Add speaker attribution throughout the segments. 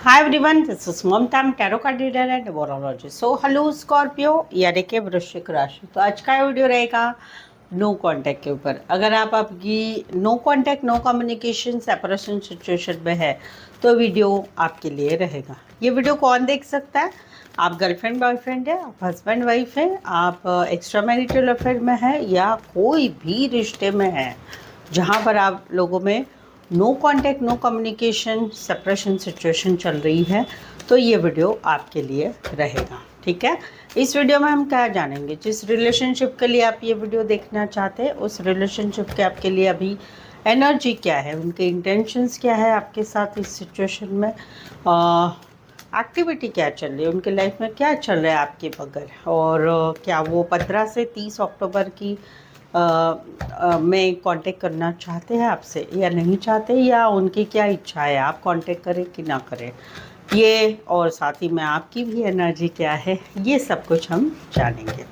Speaker 1: Hi everyone, this is Mamta, I'm tarot card reader and numerologist. So hello Scorpio यानी कि वृश्चिक राशि। तो आज का वीडियो रहेगा नो कांटेक्ट के ऊपर। अगर आप आपकी no contact no communication separation situation में है तो वीडियो आपके लिए रहेगा। ये वीडियो कौन देख सकता है? आप गर्लफ्रेंड बॉयफ्रेंड है, आप हस्बैंड वाइफ है, आप एक्स्ट्रा मैरिटल अफेयर में है या कोई भी रिश्ते में है जहाँ पर आप लोगों में no contact no communication separation situation चल रही है, तो ये वीडियो आपके लिए रहेगा। ठीक है, इस वीडियो में हम क्या जानेंगे, जिस रिलेशनशिप के लिए आप ये वीडियो देखना चाहते हैं उस रिलेशनशिप के आपके लिए अभी एनर्जी क्या है, उनके इंटेंशंस क्या है आपके साथ इस सिचुएशन में, एक्टिविटी क्या चल रही है, उनके लाइफ में क्या चल रहा है आपके बगैर, और क्या वो 15 से 30 अक्टूबर की में कांटेक्ट करना चाहते हैं आपसे या नहीं चाहते, या उनकी क्या इच्छा है आप कांटेक्ट करें कि ना करें, ये और साथ ही में आपकी भी एनर्जी क्या है, ये सब कुछ हम जानेंगे।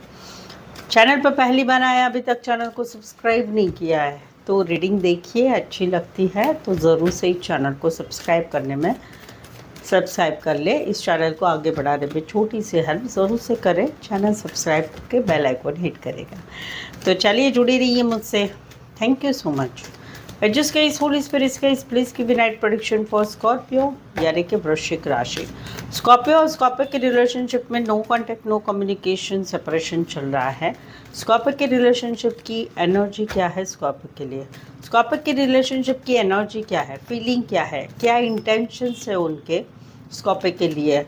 Speaker 1: चैनल पर पहली बार आए, अभी तक चैनल को सब्सक्राइब नहीं किया है तो रीडिंग देखिए, अच्छी लगती है तो ज़रूर से इस चैनल को सब्सक्राइब कर ले। इस चैनल को आगे बढ़ाने में छोटी सी हेल्प ज़रूर से करें, चैनल सब्सक्राइब करके बेल आइकन हिट करेगा। तो चलिए जुड़ी रहिए मुझसे। Thank you so much. Adjust guys, holy spirits guys, please give night prediction for Scorpio यानी कि वृश्चिक राशि। स्कॉर्पियो और स्कॉर्पियो के रिलेशनशिप में no contact no communication separation चल रहा है। स्कॉर्पियो के रिलेशनशिप की एनर्जी क्या है स्कॉर्पियो के लिए, स्कॉर्पियो के रिलेशनशिप की एनर्जी क्या है, फीलिंग क्या है, क्या इंटेंशंस है उनके स्कॉर्पियो के लिए,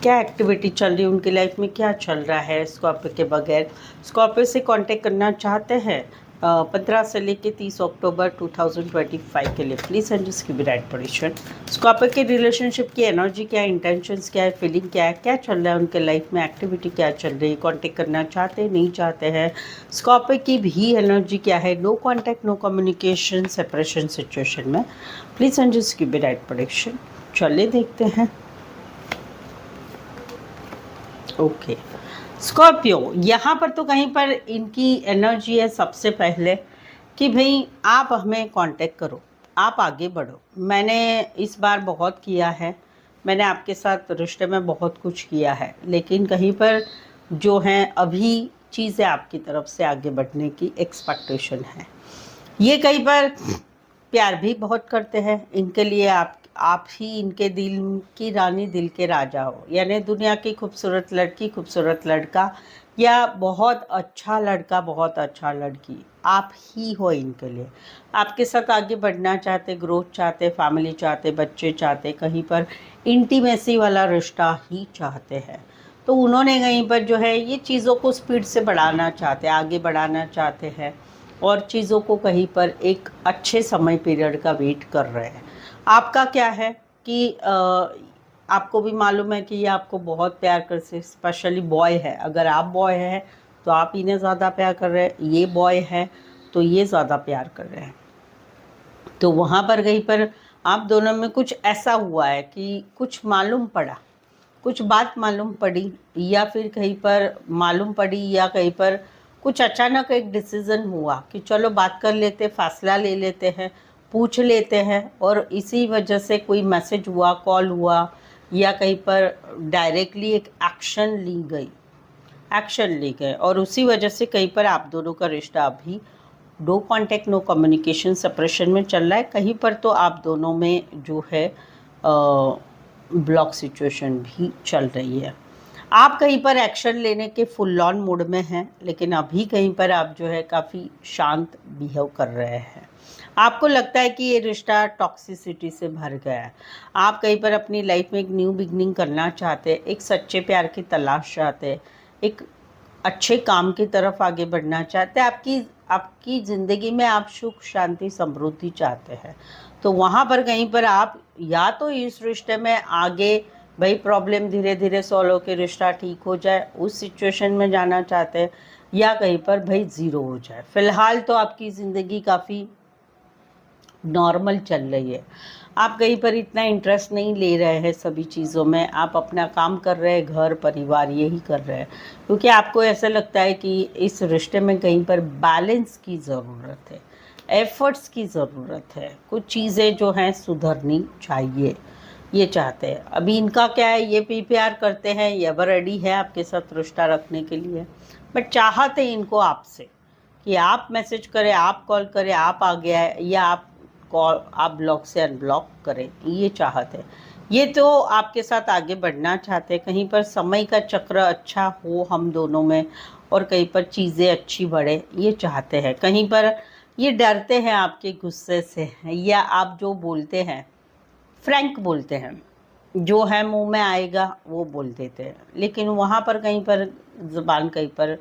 Speaker 1: क्या एक्टिविटी चल रही है उनकी लाइफ में, क्या चल रहा है स्कॉर्पियो के बगैर। स्कॉर्पियो से कांटेक्ट करना चाहते हैं 15 से लेकर 30 अक्टूबर 2025 के लिए, please and just give right position. Scorpio के रिलेशनशिप की एनर्जी क्या है, इंटेंशंस क्या है, फीलिंग क्या है, क्या चल रहा है उनके लाइफ में, एक्टिविटी क्या चल रही है, कांटेक्ट करना चाहते हैं नहीं चाहते हैं। स्कॉर्पियो की भी एनर्जी क्या है no contact no communication separation situation में, please and just give right position. चलिए देखते हैं। ओके स्कॉर्पियो, यहाँ पर तो कहीं पर इनकी एनर्जी है सबसे पहले कि भाई आप हमें कांटेक्ट करो, आप आगे बढ़ो। मैंने इस बार बहुत किया है, मैंने आपके साथ रिश्ते में बहुत कुछ किया है, लेकिन कहीं पर जो है अभी चीज़ें आपकी तरफ से आगे बढ़ने की एक्सपेक्टेशन है। ये कई बार प्यार भी बहुत करते हैं, इनके लिए आप ही इनके दिल की रानी दिल के राजा हो, यानी दुनिया की खूबसूरत लड़की खूबसूरत लड़का या बहुत अच्छा लड़का बहुत अच्छा लड़की आप ही हो इनके लिए। आपके साथ आगे बढ़ना चाहते, ग्रोथ चाहते, फैमिली चाहते, बच्चे चाहते, कहीं पर इंटीमेसी वाला रिश्ता ही चाहते हैं। तो उन्होंने कहीं पर जो है ये चीज़ों को स्पीड से बढ़ाना चाहते, आगे बढ़ाना चाहते हैं और चीज़ों को कहीं पर एक अच्छे समय पीरियड का वेट कर रहे हैं। आपका क्या है कि आपको भी मालूम है कि ये आपको बहुत प्यार करते, स्पेशली बॉय है, अगर आप बॉय हैं तो आप इन्हें ज़्यादा प्यार कर रहे हैं, ये बॉय है तो ये ज़्यादा प्यार कर रहे हैं। तो वहाँ पर कहीं पर आप दोनों में कुछ ऐसा हुआ है कि कुछ मालूम पड़ा, कुछ बात मालूम पड़ी, या फिर कहीं पर मालूम पड़ी, या कहीं पर कुछ अचानक एक डिसीज़न हुआ कि चलो बात कर लेते, फ़ैसला ले लेते हैं, पूछ लेते हैं, और इसी वजह से कोई मैसेज हुआ, कॉल हुआ, या कहीं पर डायरेक्टली एक एक्शन ली गए और उसी वजह से कहीं पर आप दोनों का रिश्ता अभी no contact no communication separation में चल रहा है। कहीं पर तो आप दोनों में जो है ब्लॉक सिचुएशन भी चल रही है। आप कहीं पर एक्शन लेने के फुल ऑन मूड में हैं, लेकिन अभी कहीं पर आप जो है काफ़ी शांत बिहेव कर रहे हैं। आपको लगता है कि ये रिश्ता टॉक्सिसिटी से भर गया है। आप कहीं पर अपनी लाइफ में एक न्यू बिगनिंग करना चाहते, एक सच्चे प्यार की तलाश चाहते, एक अच्छे काम की तरफ आगे बढ़ना चाहते, आपकी ज़िंदगी में आप सुख शांति समृद्धि चाहते हैं। तो वहाँ पर कहीं पर आप या तो इस रिश्ते में आगे भाई प्रॉब्लम धीरे धीरे सॉल्व होकर रिश्ता ठीक हो जाए, उस सिचुएशन में जाना चाहते हैं, या कहीं पर भाई ज़ीरो हो जाए। फ़िलहाल तो आपकी ज़िंदगी काफ़ी नॉर्मल चल रही है, आप कहीं पर इतना इंटरेस्ट नहीं ले रहे हैं सभी चीज़ों में, आप अपना काम कर रहे हैं, घर परिवार यही कर रहे हैं, क्योंकि आपको ऐसा लगता है कि इस रिश्ते में कहीं पर बैलेंस की ज़रूरत है, एफर्ट्स की ज़रूरत है, कुछ चीज़ें जो हैं सुधरनी चाहिए। ये चाहते हैं। अभी इनका क्या है, ये पीपीआर करते हैं, ये एवर रेडी है आपके साथ रिश्ता रखने के लिए, बट चाहते इनको आपसे कि आप मैसेज करें, आप कॉल करें, आप आगे आए, या आप ब्लॉक से अनब्लॉक करें, ये चाहते हैं। ये तो आपके साथ आगे बढ़ना चाहते हैं, कहीं पर समय का चक्र अच्छा हो हम दोनों में, और कहीं पर चीज़ें अच्छी बढ़े, ये चाहते हैं। कहीं पर ये डरते हैं आपके गुस्से से, या आप जो बोलते हैं फ्रैंक बोलते हैं, जो है मुंह में आएगा वो बोल देते हैं, लेकिन वहाँ पर कहीं पर ज़ुबान कहीं पर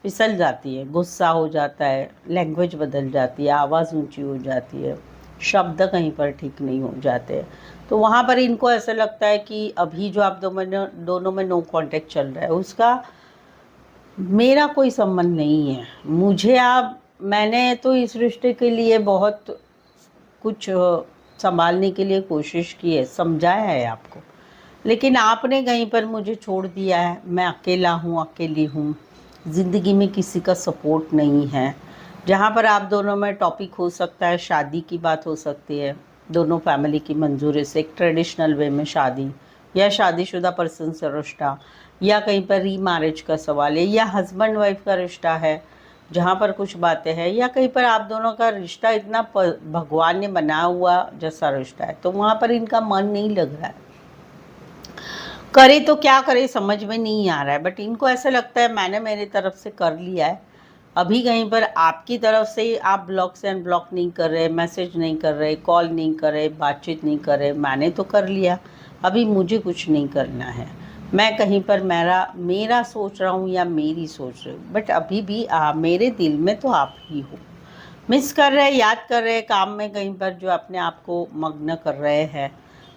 Speaker 1: फिसल जाती है, गुस्सा हो जाता है, लैंग्वेज बदल जाती है, आवाज़ ऊंची हो जाती है, शब्द कहीं पर ठीक नहीं हो जाते। तो वहाँ पर इनको ऐसा लगता है कि अभी जो आप दोनों में नो कांटेक्ट चल रहा है, उसका मेरा कोई संबंध नहीं है। मैंने तो इस रिश्ते के लिए बहुत कुछ संभालने के लिए कोशिश की है, समझाया है आपको, लेकिन आपने कहीं पर मुझे छोड़ दिया है। मैं अकेला हूँ, अकेली हूँ, ज़िंदगी में किसी का सपोर्ट नहीं है। जहाँ पर आप दोनों में टॉपिक हो सकता है, शादी की बात हो सकती है, दोनों फैमिली की मंजूरी से, एक ट्रेडिशनल वे में शादी, या शादीशुदा पर्सन से रिश्ता, या कहीं पर रीमैरिज का सवाल है, या हस्बैंड वाइफ का रिश्ता है जहाँ पर कुछ बातें हैं, या कहीं पर आप दोनों का रिश्ता इतना भगवान ने बनाया हुआ जैसा रिश्ता है, तो वहाँ पर इनका मन नहीं लग रहा है। करे तो क्या करे समझ में नहीं आ रहा है, बट इनको ऐसा लगता है मैंने मेरी तरफ से कर लिया है। अभी कहीं पर आपकी तरफ से आप ब्लॉक से अनब्लॉक नहीं कर रहे, मैसेज नहीं कर रहे, कॉल नहीं कर रहे, बातचीत नहीं कर रहे, मैंने तो कर लिया, अभी मुझे कुछ नहीं करना है। मैं कहीं पर मेरा सोच रहा हूँ या मेरी सोच रही हूँ, बट अभी भी मेरे दिल में तो आप ही हो। मिस कर रहे, याद कर रहे, काम में कहीं पर जो अपने आप को मग्न कर रहे हैं,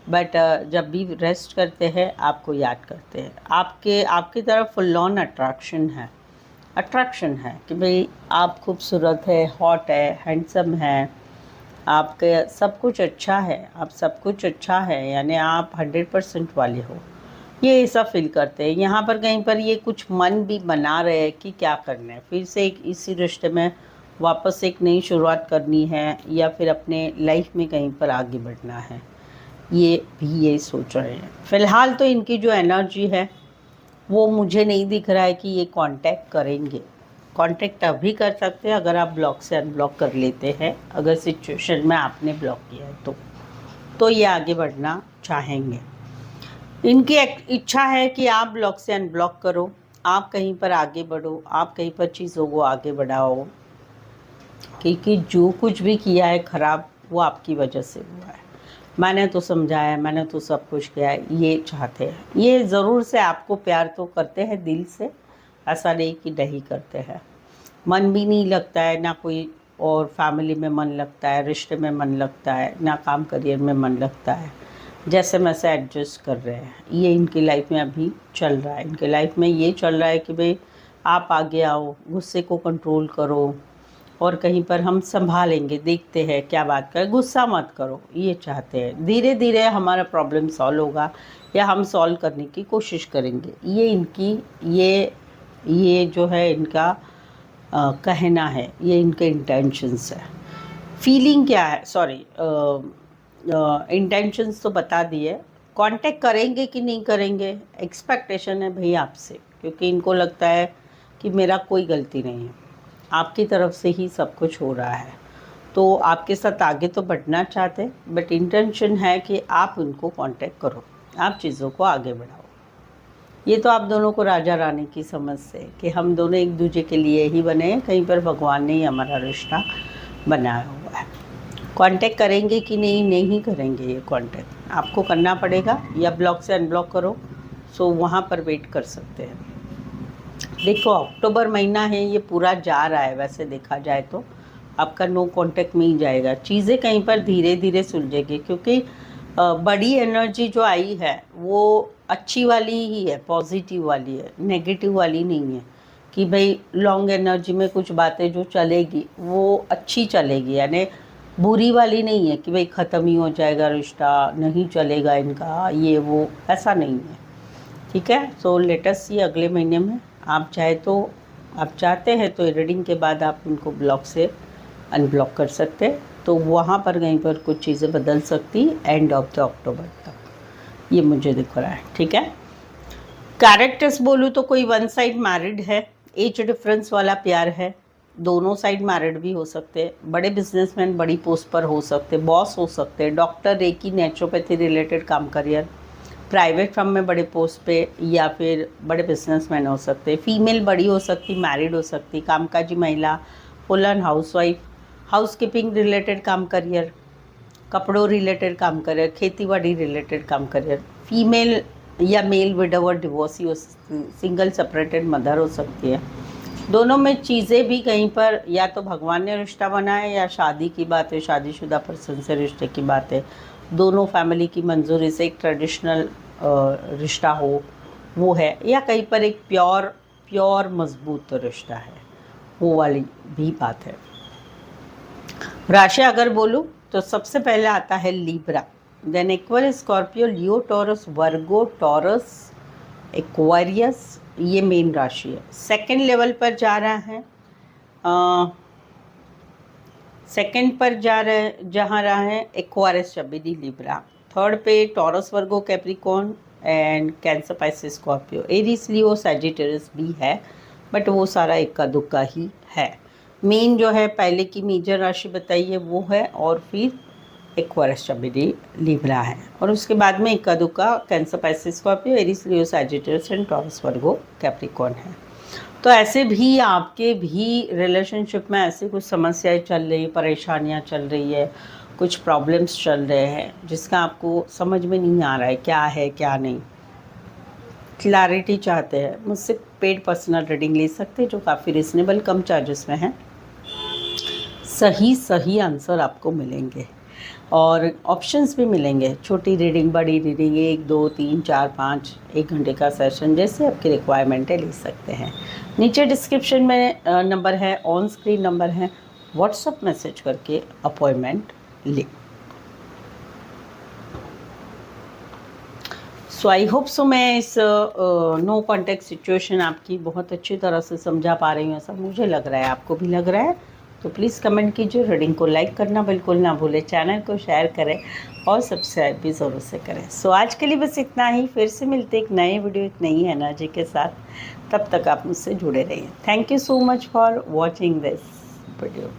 Speaker 1: बट जब भी रेस्ट करते हैं आपको याद करते हैं। आपकी तरफ फुल ऑन अट्रैक्शन है कि भाई आप खूबसूरत है, हॉट है, हैंडसम है, आपके सब कुछ अच्छा है, आप सब कुछ अच्छा है, यानी आप 100% वाले हो, ये ऐसा फील करते हैं। यहाँ पर कहीं पर ये कुछ मन भी बना रहे हैं कि क्या करना है, फिर से एक इसी रिश्ते में वापस एक नई शुरुआत करनी है, या फिर अपने लाइफ में कहीं पर आगे बढ़ना है, ये भी यही सोच रहे हैं। फ़िलहाल तो इनकी जो एनर्जी है वो मुझे नहीं दिख रहा है कि ये कांटेक्ट करेंगे। कांटेक्ट अभी कर सकते हैं अगर आप ब्लॉक से अनब्लॉक कर लेते हैं, अगर सिचुएशन में आपने ब्लॉक किया है तो ये आगे बढ़ना चाहेंगे। इनकी इच्छा है कि आप ब्लॉक से अनब्लॉक करो, आप कहीं पर आगे बढ़ो, आप कहीं पर चीज़ों को आगे बढ़ाओ, क्योंकि जो कुछ भी किया है ख़राब वो आपकी वजह से हुआ है। मैंने तो समझाया, मैंने तो सब कुछ किया है, ये चाहते हैं। ये ज़रूर से आपको प्यार तो करते हैं दिल से, ऐसा नहीं कि नहीं करते हैं। मन भी नहीं लगता है, ना कोई और फैमिली में मन लगता है, रिश्ते में मन लगता है, ना काम करियर में मन लगता है। जैसे वैसे एडजस्ट कर रहे हैं, ये इनकी लाइफ में अभी चल रहा है। इनके लाइफ में ये चल रहा है कि भाई आप आगे आओ, गुस्से को कंट्रोल करो, और कहीं पर हम संभालेंगे, देखते हैं क्या बात करें, गुस्सा मत करो, ये चाहते हैं। धीरे धीरे हमारा प्रॉब्लम सॉल्व होगा, या हम सॉल्व करने की कोशिश करेंगे, ये इनकी ये जो है इनका कहना है, ये इनके इंटेंशंस है। फीलिंग क्या है, सॉरी, इंटेंशंस तो बता दिए। कांटेक्ट करेंगे कि नहीं करेंगे, एक्सपेक्टेशन है भाई आपसे, क्योंकि इनको लगता है कि मेरा कोई गलती नहीं है, आपकी तरफ से ही सब कुछ हो रहा है। तो आपके साथ आगे तो बढ़ना चाहते हैं, बट इंटेंशन है कि आप उनको कांटेक्ट करो, आप चीज़ों को आगे बढ़ाओ। ये तो आप दोनों को राजा रानी की समझ से कि हम दोनों एक दूसरे के लिए ही बने हैं, कहीं पर भगवान ने ही हमारा रिश्ता बनाया हुआ है। कांटेक्ट करेंगे कि नहीं करेंगे, ये कांटेक्ट आपको करना पड़ेगा, या ब्लॉक से अनब्लॉक करो, सो वहाँ पर वेट कर सकते हैं। देखो अक्टूबर महीना है, ये पूरा जा रहा है, वैसे देखा जाए तो आपका नो कांटेक्ट में ही जाएगा। चीज़ें कहीं पर धीरे धीरे सुलझेगी, क्योंकि बड़ी एनर्जी जो आई है वो अच्छी वाली ही है, पॉजिटिव वाली है, नेगेटिव वाली नहीं है कि भाई लॉन्ग एनर्जी में कुछ बातें जो चलेगी वो अच्छी चलेगी, यानी बुरी वाली नहीं है कि भाई ख़त्म ही हो जाएगा रिश्ता, नहीं चलेगा इनका, ये वो ऐसा नहीं है। ठीक है, सो लेटेस्ट सी अगले महीने में आप चाहते हैं तो रीडिंग के बाद आप उनको ब्लॉक से अनब्लॉक कर सकते हैं, तो वहाँ पर कहीं पर कुछ चीज़ें बदल सकती एंड ऑफ द अक्टूबर तक। ये मुझे दिख रहा है, ठीक है। कैरेक्टर्स बोलूँ तो कोई वन साइड मैरिड है, एज डिफरेंस वाला प्यार है, दोनों साइड मैरिड भी हो सकते हैं, बड़े बिजनेसमैन बड़ी पोस्ट पर हो सकते, बॉस हो सकते, डॉक्टर, रेकी, नेचुरोपैथी रिलेटेड काम करियर, प्राइवेट फर्म में बड़े पोस्ट पे, या फिर बड़े बिजनेसमैन हो सकते, फीमेल बड़ी हो सकती, मैरिड हो सकती, कामकाजी महिला, full and housewife, housekeeping related काम करियर, कपड़ों रिलेटेड काम करियर, खेती बाड़ी रिलेटेड काम करियर, फीमेल या मेल विडोवर डिवोर्सी हो सकती, सिंगल सेपरेटेड मदर हो सकती है। दोनों में चीज़ें भी कहीं पर या तो भगवान ने रिश्ता बनाया या शादी की बात है, शादीशुदा पर्सन से रिश्ते की बात है, दोनों फैमिली की मंजूरी से एक ट्रेडिशनल रिश्ता हो वो है, या कहीं पर एक प्योर मजबूत रिश्ता है, वो वाली भी बात है। राशि अगर बोलूँ तो सबसे पहले आता है लिब्रा, देन एक्वेरियस, स्कॉर्पियो, लियो, टॉरस, वर्गो, टॉरस, एक्वेरियस, ये मेन राशि है। सेकंड लेवल पर जा रहा है, सेकंड पर जहाँ रहा है एक्वेरियस, शबीदी, लिब्रा। थर्ड पे taurus, Virgo, Capricorn and cancer, Pisces, Scorpio, Aries, Leo, Sagittarius भी है, बट वो सारा इक्का दुक्का ही है। मेन जो है पहले की मेजर राशि बताइए वो है, और फिर एक्वेरियस, शबीदी, लिब्रा है, और उसके बाद में इक्का दुक्का cancer, Pisces, Scorpio, Aries, Leo, Sagittarius and taurus, Virgo, Capricorn है। तो ऐसे भी आपके भी रिलेशनशिप में ऐसी कुछ समस्याएं चल रही, परेशानियां चल रही है, कुछ प्रॉब्लम्स चल रहे हैं जिसका आपको समझ में नहीं आ रहा है क्या है क्या नहीं, क्लैरिटी चाहते हैं, मुझसे पेड पर्सनल रीडिंग ले सकते हैं जो काफ़ी रिजनेबल कम चार्जेस में है। सही आंसर आपको मिलेंगे और ऑप्शंस भी मिलेंगे, छोटी रीडिंग, बड़ी रीडिंग, 1, 2, 3, 4, 5, 1 घंटे का सेशन, जैसे आपकी रिक्वायरमेंट है ले सकते हैं। नीचे डिस्क्रिप्शन में नंबर है, ऑन स्क्रीन नंबर है, व्हाट्सअप मैसेज करके अपॉइंटमेंट ले। सो आई होप सो मैं इस नो कॉन्टेक्ट सिचुएशन आपकी बहुत अच्छी तरह से समझा पा रही हूँ, ऐसा मुझे लग रहा है, आपको भी लग रहा है तो प्लीज़ कमेंट कीजिए, रीडिंग को लाइक करना बिल्कुल ना भूलें, चैनल को शेयर करें और सब्सक्राइब भी ज़रूर से करें। सो आज के लिए बस इतना ही, फिर से मिलते एक नए वीडियो एक नई एनर्जी के साथ, तब तक आप मुझसे जुड़े रहिए। Thank you so much for watching this video.